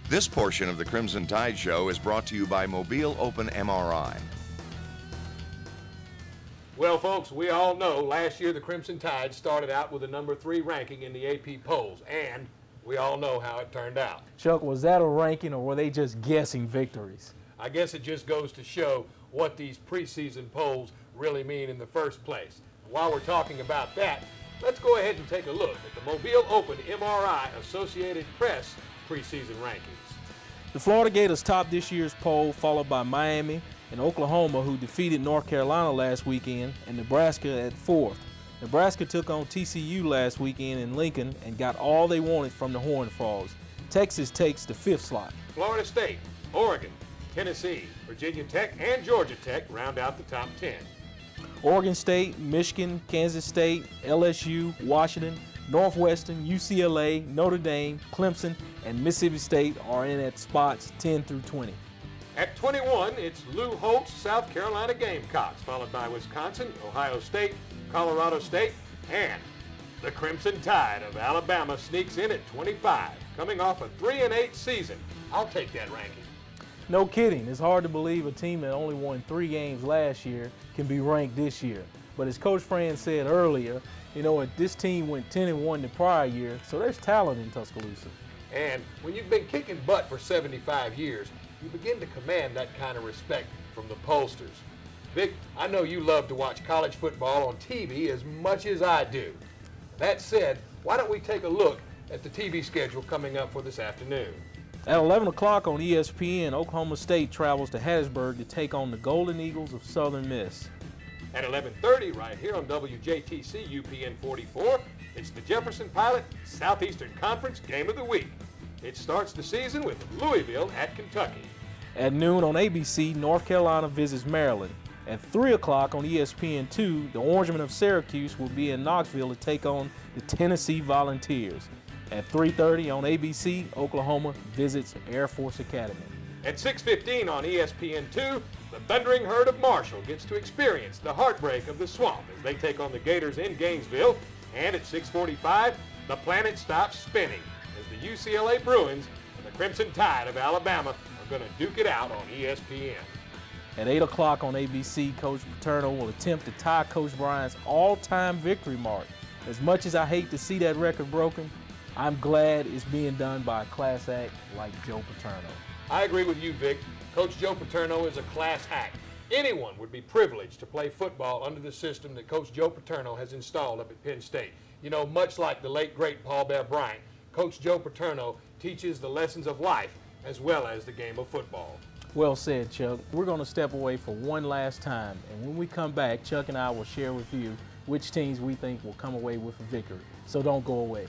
This portion of the Crimson Tide Show is brought to you by Mobile Open MRI. Well, folks, we all know last year the Crimson Tide started out with a number 3 ranking in the AP polls, and we all know how it turned out. Chuck, was that a ranking or were they just guessing victories? I guess it just goes to show what these preseason polls really mean in the first place. While we're talking about that, let's go ahead and take a look at the Mobile Open MRI Associated Press preseason rankings. The Florida Gators topped this year's poll, followed by Miami and Oklahoma, who defeated North Carolina last weekend, and Nebraska at 4th. Nebraska took on TCU last weekend in Lincoln and got all they wanted from the Horned Frogs. Texas takes the 5th slot. Florida State, Oregon, Tennessee, Virginia Tech, and Georgia Tech round out the top 10. Oregon State, Michigan, Kansas State, LSU, Washington, Northwestern, UCLA, Notre Dame, Clemson, and Mississippi State are in at spots 10 through 20. At 21, it's Lou Holt's South Carolina Gamecocks, followed by Wisconsin, Ohio State, Colorado State, and the Crimson Tide of Alabama sneaks in at 25, coming off a 3-8 season. I'll take that ranking. No kidding. It's hard to believe a team that only won 3 games last year can be ranked this year. But as Coach Fran said earlier, you know what, this team went 10-1 the prior year, so there's talent in Tuscaloosa. And when you've been kicking butt for 75 years, you begin to command that kind of respect from the pollsters. Vic, I know you love to watch college football on TV as much as I do. That said, why don't we take a look at the TV schedule coming up for this afternoon? At 11 o'clock on ESPN, Oklahoma State travels to Hattiesburg to take on the Golden Eagles of Southern Miss. At 11:30, right here on WJTC UPN 44, it's the Jefferson Pilot Southeastern Conference Game of the Week. It starts the season with Louisville at Kentucky. At noon on ABC, North Carolina visits Maryland. At 3 o'clock on ESPN2, the Orangemen of Syracuse will be in Knoxville to take on the Tennessee Volunteers. At 3:30 on ABC, Oklahoma visits Air Force Academy. At 6:15 on ESPN2, the Thundering Herd of Marshall gets to experience the heartbreak of the swamp as they take on the Gators in Gainesville. And at 6:45, the planet stops spinning as the UCLA Bruins and the Crimson Tide of Alabama are going to duke it out on ESPN. At 8 o'clock on ABC, Coach Paterno will attempt to tie Coach Bryant's all-time victory mark. As much as I hate to see that record broken, I'm glad it's being done by a class act like Joe Paterno. I agree with you, Vic. Coach Joe Paterno is a class act. Anyone would be privileged to play football under the system that Coach Joe Paterno has installed up at Penn State. You know, much like the late, great Paul Bear Bryant, Coach Joe Paterno teaches the lessons of life as well as the game of football. Well said, Chuck. We're going to step away for one last time, and when we come back, Chuck and I will share with you which teams we think will come away with a victory. So don't go away.